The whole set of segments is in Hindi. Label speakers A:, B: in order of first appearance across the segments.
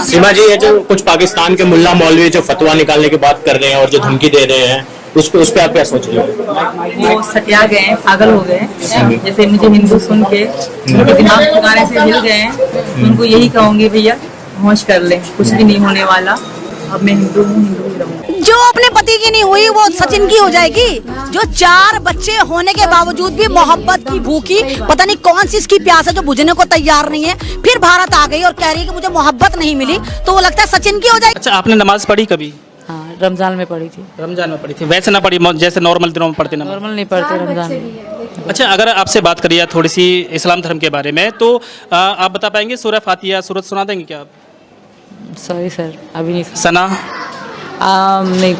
A: सीमा जी, ये जो कुछ पाकिस्तान के मुल्ला मौलवी जो फतवा निकालने की बात कर रहे हैं और जो धमकी दे रहे हैं, उस पे आप क्या सोच रहे हो?
B: वो सटिया गए हैं, पागल हो गए हैं। जैसे मुझे हिंदू सुन के उनके दिमाग ठिकाने से हिल गए हैं। उनको यही कहूंगी, भैया होश कर ले, कुछ भी नहीं होने वाला। अब मैं हिंदू हूँ, हिंदू ही रहूंगी।
C: जो अपने पति की नहीं हुई वो सचिन की हो जाएगी। जो 4 बच्चे होने के बावजूद भी मोहब्बत की भूखी, पता नहीं कौन सी इसकी प्यास है जो बुझने को तैयार नहीं है, फिर भारत आ गई और कह रही है कि मुझे मोहब्बत नहीं मिली, तो वो लगता है सचिन की हो जाएगी।
D: अच्छा, आपने नमाज पढ़ी कभी?
B: हाँ, रमजान में पढ़ी थी।
D: रमजान में पढ़ी थी, वैसे ना पढ़ी जैसे नॉर्मल दिनों में पढ़ते?
B: नॉर्मल नहीं पढ़ते रमजान में।
D: अच्छा, अगर आपसे बात करिए थोड़ी सी इस्लाम धर्म के बारे में, तो आप बता पाएंगे सूरह फातिहा सूरत सुना देंगे क्या आप?
B: सॉरी सर, अभी नहीं
D: सना
B: नहीं।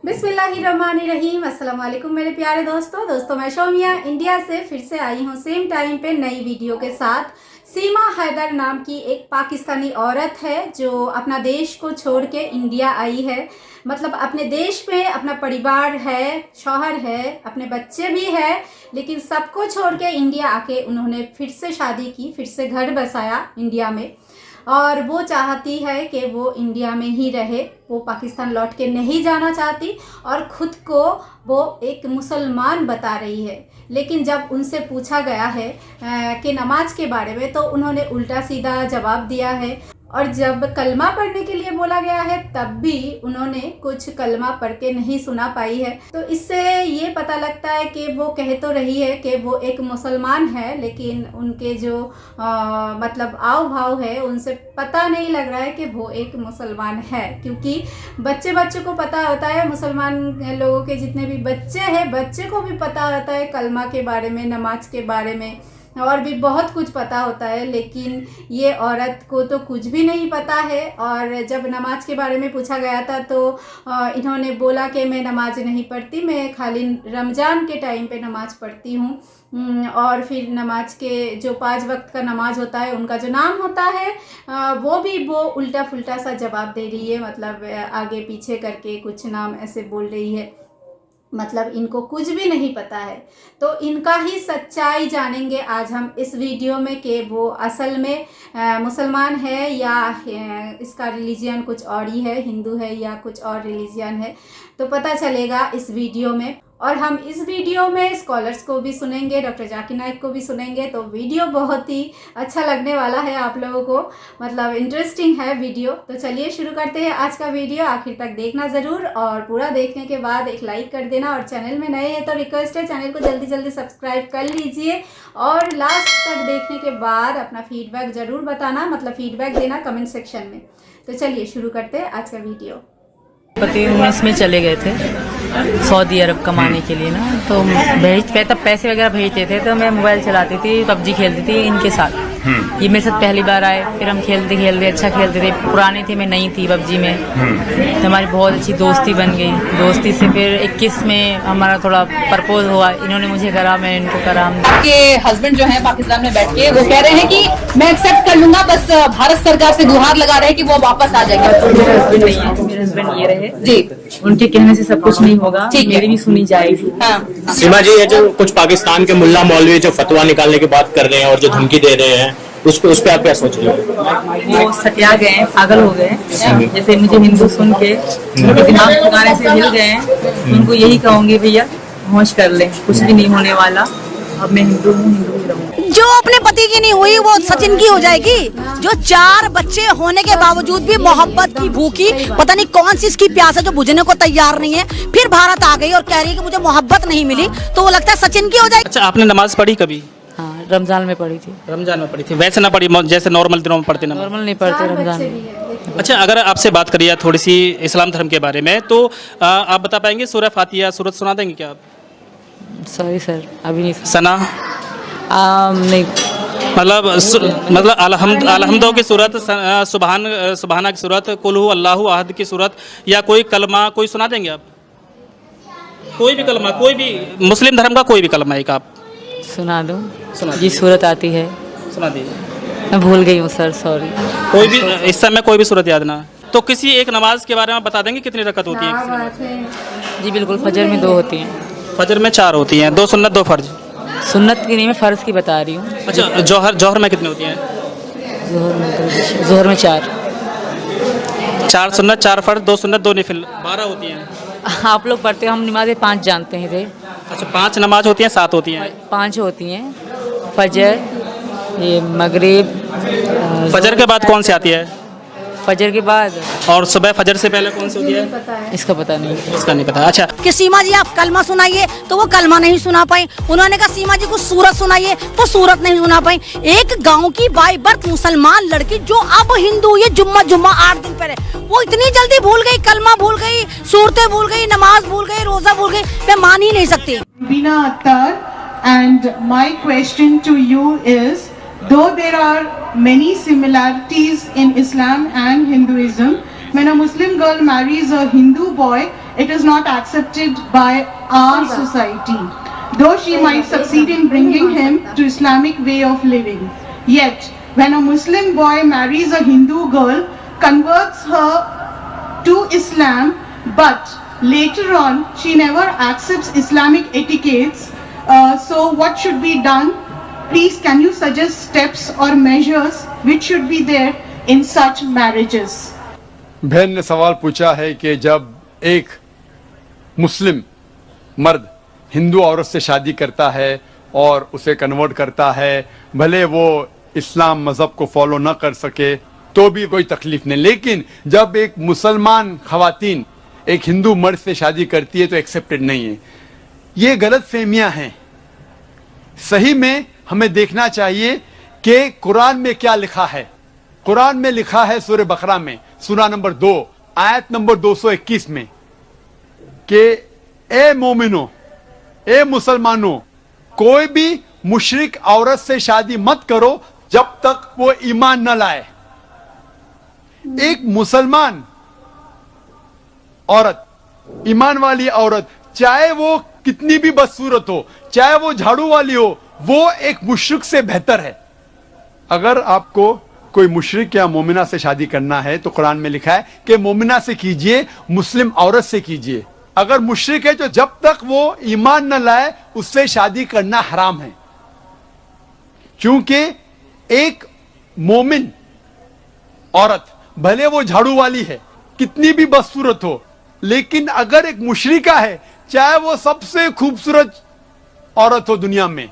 E: बिस्मिल्लाहिर्रहमानिर्रहीम। अस्सलाम वालेकुम मेरे प्यारे दोस्तों, मैं शौमिया इंडिया से फिर से आई हूँ सेम टाइम पे नई वीडियो के साथ। सीमा हैदर नाम की एक पाकिस्तानी औरत है जो अपना देश को छोड़ के इंडिया आई है। मतलब अपने देश में अपना परिवार है, शौहर है, अपने बच्चे भी है, लेकिन सबको छोड़ के इंडिया आके उन्होंने फिर से शादी की, फिर से घर बसाया इंडिया में। और वो चाहती है कि वो इंडिया में ही रहे, वो पाकिस्तान लौट के नहीं जाना चाहती और ख़ुद को वो एक मुसलमान बता रही है। लेकिन जब उनसे पूछा गया है कि नमाज के बारे में, तो उन्होंने उल्टा सीधा जवाब दिया है। और जब कलमा पढ़ने के लिए बोला गया है तब भी उन्होंने कुछ कलमा पढ़ के नहीं सुना पाई है। तो इससे ये पता लगता है कि वो कह तो रही है कि वो एक मुसलमान है, लेकिन उनके जो मतलब आव भाव है उनसे पता नहीं लग रहा है कि वो एक मुसलमान है। क्योंकि बच्चों को पता होता है, मुसलमान लोगों के जितने भी बच्चे हैं, बच्चे को भी पता होता है कलमा के बारे में, नमाज के बारे में, और भी बहुत कुछ पता होता है। लेकिन ये औरत को तो कुछ भी नहीं पता है। और जब नमाज के बारे में पूछा गया था तो इन्होंने बोला कि मैं नमाज नहीं पढ़ती, मैं खाली रमज़ान के टाइम पे नमाज पढ़ती हूँ। और फिर नमाज के जो 5 वक्त का नमाज होता है, उनका जो नाम होता है वो उल्टा फुल्टा सा जवाब दे रही है। मतलब आगे पीछे करके कुछ नाम ऐसे बोल रही है। मतलब इनको कुछ भी नहीं पता है। तो इनका ही सच्चाई जानेंगे आज हम इस वीडियो में कि वो असल में मुसलमान है या इसका रिलीजियन कुछ और ही है, हिंदू है या कुछ और रिलीजियन है, तो पता चलेगा इस वीडियो में। और हम इस वीडियो में स्कॉलर्स को भी सुनेंगे, डॉक्टर जाकिर नाइक को भी सुनेंगे। तो वीडियो बहुत ही अच्छा लगने वाला है आप लोगों को, मतलब इंटरेस्टिंग है वीडियो। तो चलिए शुरू करते हैं आज का वीडियो। आखिर तक देखना ज़रूर और पूरा देखने के बाद एक लाइक कर देना। और चैनल में नए हैं तो रिक्वेस्ट है चैनल को जल्दी जल्दी सब्सक्राइब कर लीजिए। और लास्ट तक देखने के बाद अपना फीडबैक ज़रूर बताना, मतलब फीडबैक देना कमेंट सेक्शन में। तो चलिए शुरू करते हैं आज का वीडियो।
B: पति 19 में चले गए थे सऊदी अरब कमाने के लिए ना, तो तब पैसे वगैरह भेजते थे। तो मैं मोबाइल चलाती थी, पबजी खेलती थी इनके साथ। ये मेरे साथ पहली बार आए, फिर हम खेलते अच्छा खेलते थे। पुराने थे, मैं नई थी पबजी में, तो हमारी बहुत अच्छी दोस्ती बन गई। दोस्ती से फिर 21 में हमारा थोड़ा प्रपोज हुआ। इन्होंने मुझे करा, मैं इनको करा।
F: आपके हस्बैंड जो है पाकिस्तान में बैठ के वो कह रहे हैं कि मैं एक्सेप्ट कर लूंगा, बस भारत सरकार से गुहार लगा रहे हैं कि वो वापस आ जाएंगे।
B: मेरे हस्बैंड नहीं है, मेरे हस्बैंड ये रहे
F: जी,
B: उनके कहने से सब कुछ नहीं होगा, मेरी भी सुनी जाएगी।
F: हाँ।
A: सीमा जी, ये जो कुछ पाकिस्तान के मुल्ला मौलवी जो फतवा निकालने की बात कर रहे हैं और जो धमकी दे रहे हैं, उस पे आप क्या सोच रहे हो?
B: वो सटिया गए हैं, पागल हो गए हैं। जैसे मुझे हिंदू सुन के उनके दिमाग ठिकाने से हिल गए हैं। उनको यही कहूंगी, भैया होश कर ले, कुछ भी नहीं होने वाला। अब मैं हिंदू हूँ, हिंदू ही रहूंगी।
C: जो अपने पति की नहीं हुई वो सचिन की हो जाएगी। जो 4 बच्चे होने के बावजूद भी मोहब्बत की भूखी, पता नहीं कौन सी इसकी प्यास है जो बुझने को तैयार नहीं है, फिर भारत आ गई और कह रही है कि मुझे मोहब्बत नहीं मिली, तो वो लगता है सचिन की हो जाएगी।
D: अच्छा, आपने नमाज पढ़ी कभी?
B: हाँ, रमजान में पढ़ी थी।
D: रमजान में पढ़ी थी, वैसे ना पढ़ी जैसे नॉर्मल दिनों में पढ़ते?
B: नॉर्मल नहीं पढ़ते रमजान में।
D: अच्छा, अगर आपसे बात करिए थोड़ी सी इस्लाम धर्म के बारे में, तो आप बता पाएंगे सूरह फातिहा सूरत सुना देंगे क्या आप?
B: सॉरी सर, अभी नहीं।
D: सना
B: नहीं।
D: मतलब अलहम्दो की सूरत, सुबहाना की सूरत, कुल हु अल्लाहु अहद की सूरत, या कोई कलमा कोई सुना देंगे आप? कोई भी कलमा, कोई भी मुस्लिम धर्म का कोई भी कलमा एक आप
B: सुना दो।
D: सुना
B: जी, सूरत आती है,
D: सुना दीजिए।
B: मैं भूल गई हूँ सर, सॉरी।
D: कोई भी इस समय कोई भी सूरत याद ना? तो किसी एक नमाज के बारे में बता देंगे कितनी रकत होती है?
B: जी बिल्कुल, फजर में 2 होती हैं।
D: फजर में 4 होती हैं, 2 सुन्नत 2 फर्ज।
B: सुन्नत की नहीं, मैं फ़र्ज़ की बता रही हूँ।
D: अच्छा, जौहर में कितनी होती हैं?
B: जोहर में 4।
D: 4 सुन्नत 4 फर्ज 2 सुन्नत 2 नफिल 12 होती हैं।
B: आप लोग पढ़ते हो, हम नमाज़ें 5 जानते हैं थे।
D: अच्छा 5 नमाज होती हैं 7 होती हैं।
B: 5 होती हैं, फजर, ये मगरिब,
D: फजर के बाद कौन सी आती है?
B: फजर के बाद,
D: और सुबह फजर से पहले कौन सी होती है?
E: पता है।
B: इसका पता नहीं।
D: इसका नहीं पता। अच्छा
C: कि सीमा जी आप कलमा सुनाइए, तो वो कलमा नहीं सुना पाई। उन्होंने कहा सीमा जी को सूरत सुनाइए, वो सूरत नहीं सुना पाई। एक गांव की बाई बर्थ मुसलमान लड़की जो अब हिंदू, ये जुम्मा 8 दिन पहले, वो इतनी जल्दी भूल गई, कलमा भूल गई, सूरतें भूल गई, नमाज भूल गई, रोजा भूल गई। मैं मान ही नहीं सकती।
G: Bina Attar, and my question to you is, though there are many similarities in Islam and Hinduism, when a Muslim girl marries a Hindu boy, it is not accepted by our society. Though she might succeed in bringing him to Islamic way of living. Yet, when a Muslim boy marries a Hindu girl, converts her to Islam, but later on she never accepts Islamic etiquettes, so what should be done? Please can you suggest steps or measures which should be there in such marriages?
H: बहन ने सवाल पूछा है कि जब एक मुस्लिम मर्द हिंदू औरत से शादी करता है और उसे कन्वर्ट करता है, भले वो इस्लाम मजहब को फॉलो न कर सके तो भी कोई तकलीफ नहीं, लेकिन जब एक मुसलमान खवातीन एक हिंदू मर्द से शादी करती है तो एक्सेप्टेड नहीं है। ये गलत फहमियां हैं। सही में हमें देखना चाहिए कि कुरान में क्या लिखा है। कुरान में लिखा है सूरह बकरा में सूरा नंबर 2 आयत नंबर 221 में कि ए मोमिनो, ए मुसलमानों, कोई भी मुशरिक औरत से शादी मत करो जब तक वो ईमान न लाए। एक मुसलमान औरत, ईमान वाली औरत, चाहे वो कितनी भी बदसूरत हो, चाहे वो झाड़ू वाली हो, वो एक मुशरिक से बेहतर है। अगर आपको कोई मुशरिक या मोमिना से शादी करना है तो कुरान में लिखा है कि मोमिना से कीजिए, मुस्लिम औरत से कीजिए। अगर मुशरिक है तो जब तक वो ईमान न लाए उससे शादी करना हराम है, क्योंकि एक मोमिन औरत भले वो झाड़ू वाली है, कितनी भी बदसूरत हो, लेकिन अगर एक मुशरिका है, चाहे वो सबसे खूबसूरत औरत हो दुनिया में,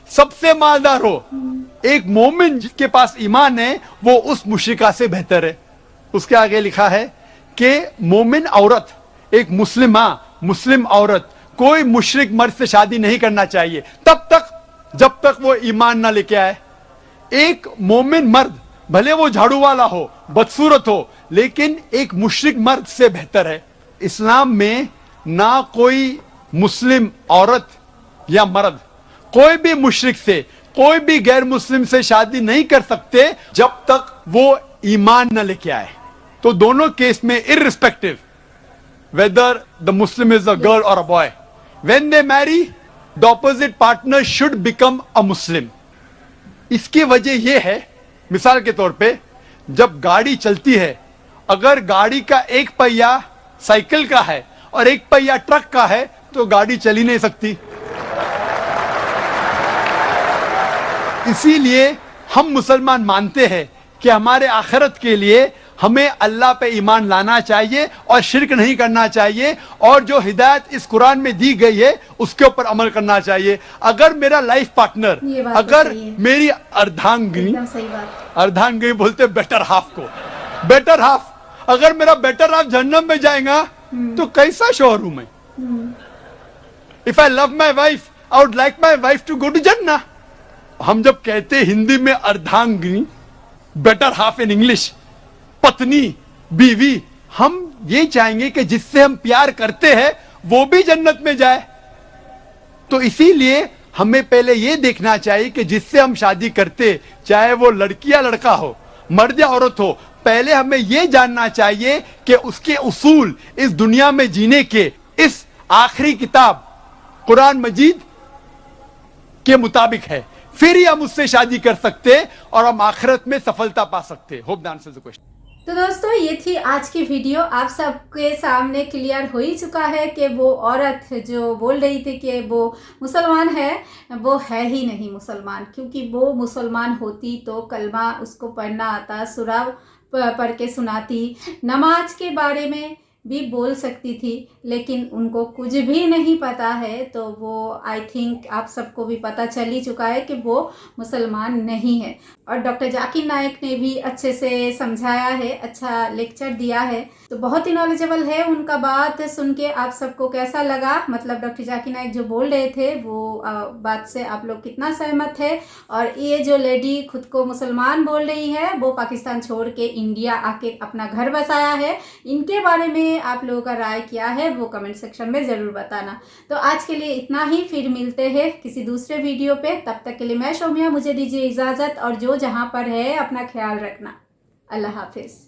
H: सबसे मालदार हो, एक मोमिन जिसके पास ईमान है वो उस मुशरिका से बेहतर है। उसके आगे लिखा है कि मोमिन औरत, एक मुस्लिम औरत कोई मुशरिक मर्द से शादी नहीं करना चाहिए तब तक जब तक वो ईमान ना लेके आए। एक मोमिन मर्द भले वो झाड़ू वाला हो, बदसूरत हो, लेकिन एक मुशरिक मर्द से बेहतर है। इस्लाम में ना कोई मुस्लिम औरत या मर्द कोई भी मुशरिक से, कोई भी गैर मुस्लिम से शादी नहीं कर सकते जब तक वो ईमान न लेके आए। तो दोनों केस में irrespective whether the Muslim is a girl और a boy, when they marry the opposite partner should become a Muslim. इसकी वजह यह है, मिसाल के तौर पे जब गाड़ी चलती है, अगर गाड़ी का एक पहिया साइकिल का है और एक पहिया ट्रक का है तो गाड़ी चल ही नहीं सकती। इसीलिए हम मुसलमान मानते हैं कि हमारे आखिरत के लिए हमें अल्लाह पे ईमान लाना चाहिए और शिर्क नहीं करना चाहिए, और जो हिदायत इस कुरान में दी गई है उसके ऊपर अमल करना चाहिए। अगर मेरा लाइफ पार्टनर, अगर मेरी अर्धांगिनी, अर्धांगिनी बोलते बेटर हाफ को, बेटर हाफ, अगर मेरा बेटर हाफ जहन्नम में जाएगा तो कैसा शौहर हूं मैं? If I love my wife I would like my wife to go to जन्नह। हम जब कहते हिंदी में अर्धांगिनी, बेटर हाफ इन इंग्लिश, पत्नी, बीवी, हम ये चाहेंगे कि जिससे हम प्यार करते हैं वो भी जन्नत में जाए। तो इसीलिए हमें पहले ये देखना चाहिए कि जिससे हम शादी करते, चाहे वो लड़की या लड़का हो, मर्द या औरत हो, पहले हमें यह जानना चाहिए कि उसके उसूल इस दुनिया में जीने के इस आखिरी किताब कुरान मजीद के मुताबिक है, फिर ही हम उससे शादी कर सकते और हम आखिरत में सफलता पा सकते। Hope the answer the question.
E: तो दोस्तों ये थी आज की वीडियो। आप सबके सामने क्लियर हो ही चुका है कि वो औरत जो बोल रही थी कि वो मुसलमान है, वो है ही नहीं मुसलमान, क्योंकि वो मुसलमान होती तो कलमा उसको पढ़ना आता, सूरा पढ़ के सुनाती, नमाज के बारे में भी बोल सकती थी, लेकिन उनको कुछ भी नहीं पता है। तो वो आई थिंक आप सबको भी पता चल ही चुका है कि वो मुसलमान नहीं है। और डॉक्टर जाकिर नाइक ने भी अच्छे से समझाया है, अच्छा लेक्चर दिया है, तो बहुत ही नॉलेजेबल है। उनका बात सुन के आप सबको कैसा लगा, मतलब डॉक्टर जाकिर नाइक जो बोल रहे थे वो बात से आप लोग कितना सहमत है? और ये जो लेडी खुद को मुसलमान बोल रही है, वो पाकिस्तान छोड़ के इंडिया आके अपना घर बसाया है, इनके बारे में आप लोगों का राय क्या है वो कमेंट सेक्शन में ज़रूर बताना। तो आज के लिए इतना ही, फिर मिलते हैं किसी दूसरे वीडियो पे। तब तक के लिए मैं शौमिया, मुझे दीजिए इजाज़त, और जो जहाँ पर है अपना ख्याल रखना। अल्लाह हाफिज़।